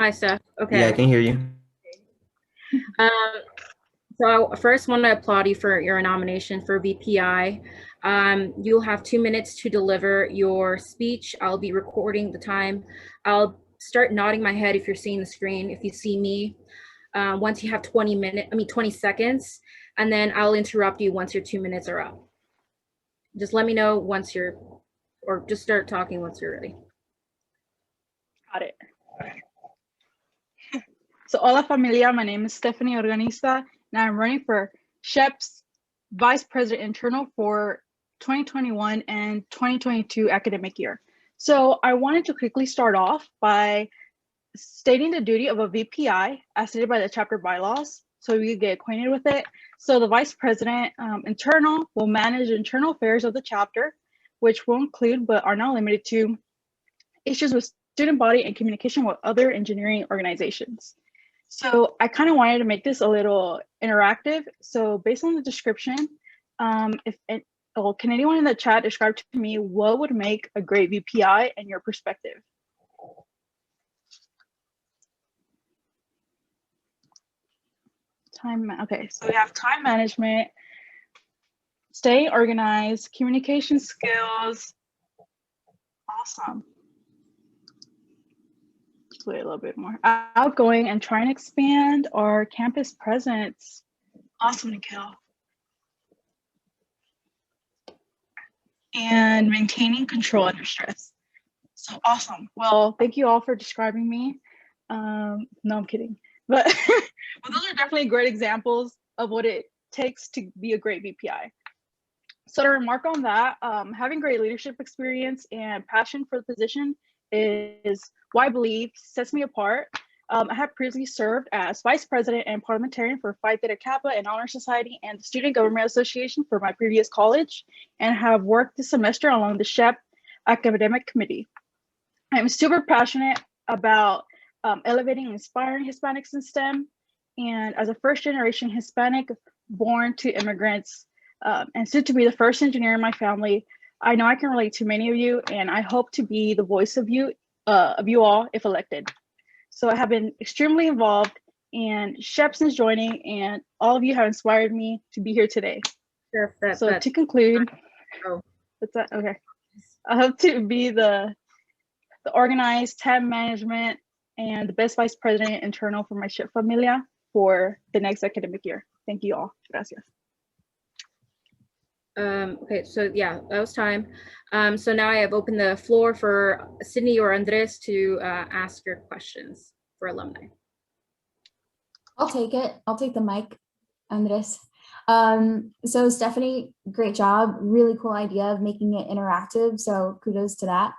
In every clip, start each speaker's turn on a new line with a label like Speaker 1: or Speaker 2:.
Speaker 1: Hi, Steph.
Speaker 2: Yeah, I
Speaker 1: Okay.
Speaker 2: can hear you.
Speaker 1: Um, so I first want to applaud you for your nomination for VPI. You'll have 2 minutes to deliver your speech. I'll be recording the time. I'll start nodding my head if you're seeing the screen, if you see me. Once you have 20 seconds, and then I'll interrupt you once your 2 minutes are up. Just let me know once or just start talking once you're ready.
Speaker 3: Got it. So, hola familia, my name is Stephanie Organista, and I'm running for SHEP's Vice President Internal for 2021 and 2022 academic year. So, I wanted to quickly start off by stating the duty of a VPI as stated by the chapter bylaws, so we could get acquainted with it. So, the Vice President Internal will manage internal affairs of the chapter, which will include but are not limited to issues with student body and communication with other engineering organizations. So I kind of wanted to make this a little interactive. So based on the description, can anyone in the chat describe to me what would make a great VPI in your perspective? Okay, so we have time management, staying organized, communication skills. Awesome. Wait a little bit more. Outgoing and trying to expand our campus presence. Awesome, Nikhil. And maintaining control under stress. So awesome. Well, thank you all for describing me. No, I'm kidding. But, but those are definitely great examples of what it takes to be a great VPI. So to remark on that, having great leadership experience and passion for the position is what I believe sets me apart. I have previously served as vice president and parliamentarian for Phi Theta Kappa and Honor Society and the Student Government Association for my previous college, and have worked this semester along the SHEP academic committee. I'm super passionate about elevating and inspiring Hispanics in STEM. And as a first generation Hispanic born to immigrants and soon to be the first engineer in my family, I know I can relate to many of you, and I hope to be the voice of you all if elected. So I have been extremely involved in SHEP since joining, and all of you have inspired me to be here today.
Speaker 1: Sure,
Speaker 3: to conclude, what's that? Okay. I hope to be the organized time management and the best vice president internal for my SHEP familia for the next academic year. Thank you all. Gracias.
Speaker 1: Okay, so yeah, that was time. So now I have opened the floor for Sydney or Andres to ask your questions for alumni.
Speaker 4: I'll take it. I'll take the mic, Andres. So Stephanie, great job. Really cool idea of making it interactive. So kudos to that.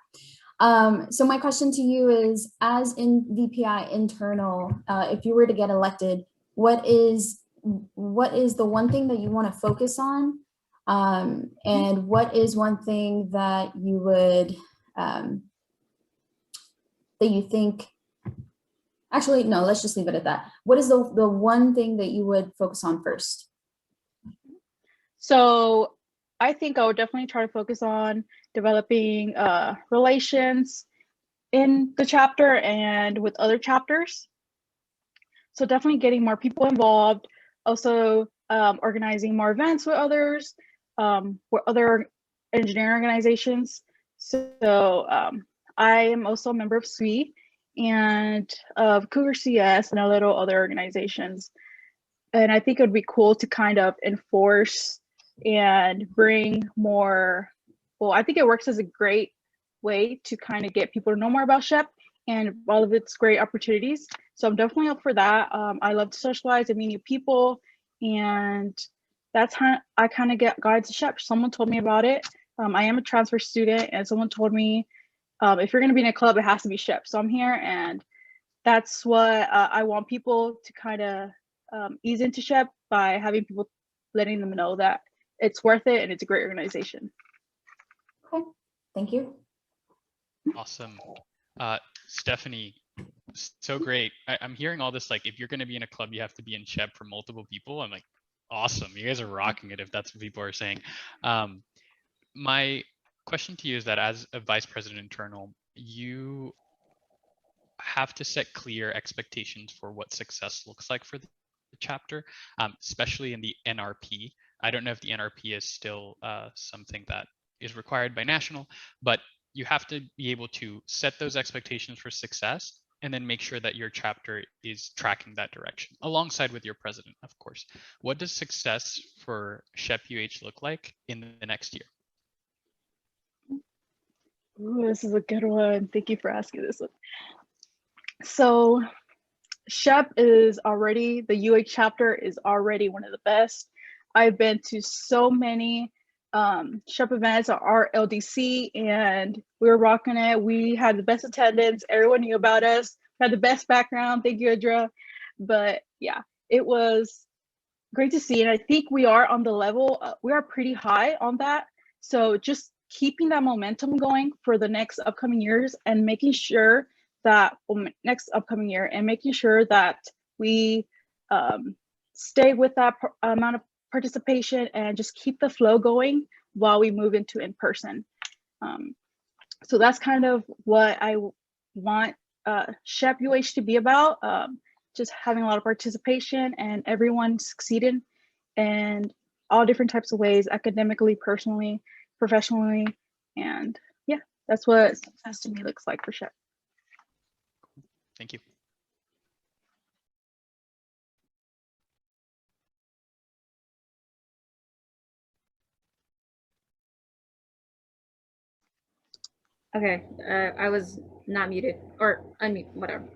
Speaker 4: So my question to you is, as in VPI internal, if you were to get elected, what is the one thing that you want to focus on? And what is one thing that you would, that you think, actually, no, let's just leave it at that. What is the one thing that you would focus on first?
Speaker 3: So I think I would definitely try to focus on developing relations in the chapter and with other chapters. So definitely getting more people involved, also organizing more events with others, with other engineering organizations. So I am also a member of SWE and of Cougar CS and a little other organizations. And I think it would be cool to kind of enforce and bring more, well, I think it works as a great way to kind of get people to know more about SHEP and all of its great opportunities. So I'm definitely up for that. I love to socialize and meet new people, and that's how I kind of got into SHEP. Someone told me about it. I am a transfer student, and someone told me if you're going to be in a club, it has to be SHEP. So I'm here, and that's what I want people to kind of ease into SHEP by having people letting them know that it's worth it and it's a great organization.
Speaker 4: Okay, thank you.
Speaker 5: Awesome. Stephanie, so great. I'm hearing all this, like, if you're going to be in a club, you have to be in SHEP for multiple people. I'm like, awesome. You guys are rocking it if that's what people are saying. My question to you is that as a vice president internal, have to set clear expectations for what success looks like for the chapter, especially in the NRP. I don't know if the NRP is still something that is required by national, but you have to be able to set those expectations for success and then make sure that your chapter is tracking that direction alongside with your president, of course. What does success for SHEP UH look like in the next year?
Speaker 3: Ooh, this is a good one. Thank you for asking this one. So SHEP is already, the UH chapter is already one of the best. I've been to so many SHEP events at our LDC, and we were rocking it. We had the best attendance. Everyone knew about us. We had the best background. Thank you, Idra. But yeah, it was great to see. And I think we are on the level, we are pretty high on that. So just keeping that momentum going for the next upcoming years and making sure that next upcoming year and making sure that we stay with that amount of participation and just keep the flow going while we move into in-person. So that's kind of what I want SHEP UH to be about, just having a lot of participation and everyone succeeding in all different types of ways, academically, personally, professionally, and yeah, that's what success to me looks like for SHEP.
Speaker 5: Thank you.
Speaker 1: Okay, I was not muted or unmute, whatever.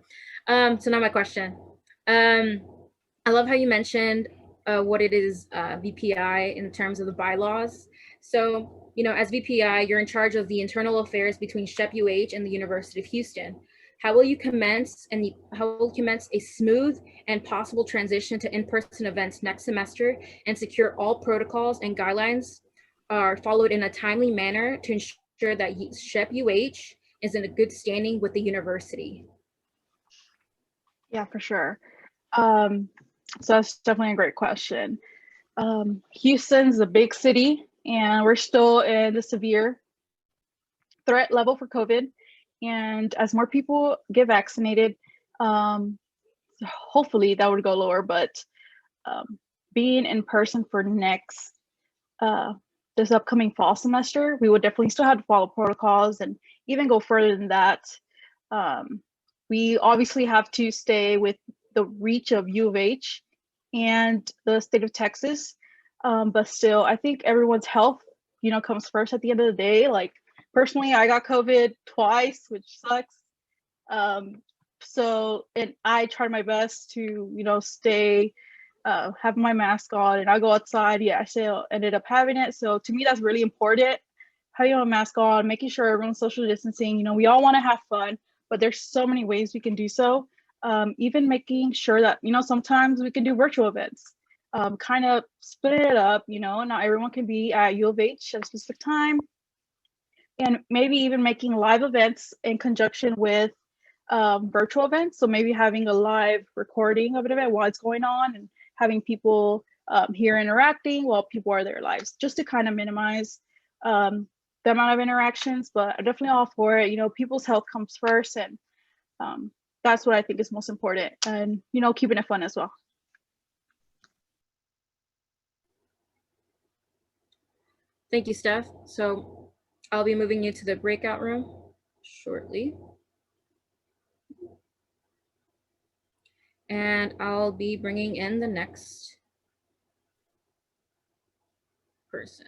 Speaker 1: So now my question. I love how you mentioned what it is VPI in terms of the bylaws. So, you know, as VPI, you're in charge of the internal affairs between SHEP UH and the University of Houston. How will you commence a smooth and possible transition to in-person events next semester and secure all protocols and guidelines are followed in a timely manner to ensure that SHEP UH is in a good standing with the university?
Speaker 3: Yeah, for sure. So that's definitely a great question. Houston's a big city and we're still in the severe threat level for COVID. And as more people get vaccinated, hopefully that would go lower, but being in person for next, this upcoming fall semester, we would definitely still have to follow protocols and even go further than that. We obviously have to stay with the reach of U of H and the state of Texas. But still, I think everyone's health, you know, comes first at the end of the day. Like personally, I got COVID twice, which sucks. So, and I tried my best to, you know, stay, have my mask on, and I go outside. Yeah, I still ended up having it. So to me, that's really important. Having a mask on, making sure everyone's social distancing. You know, we all want to have fun, but there's so many ways we can do so. Even making sure that, you know, sometimes we can do virtual events, kind of splitting it up, you know, not everyone can be at U of H at a specific time. And maybe even making live events in conjunction with virtual events. So maybe having a live recording of an event while it's going on and having people here interacting while people are their lives, just to kind of minimize the amount of interactions. But I'm definitely all for it. You know, people's health comes first, and that's what I think is most important. And, you know, keeping it fun as well.
Speaker 1: Thank you, Steph. So I'll be moving you to the breakout room shortly. And I'll be bringing in the next person.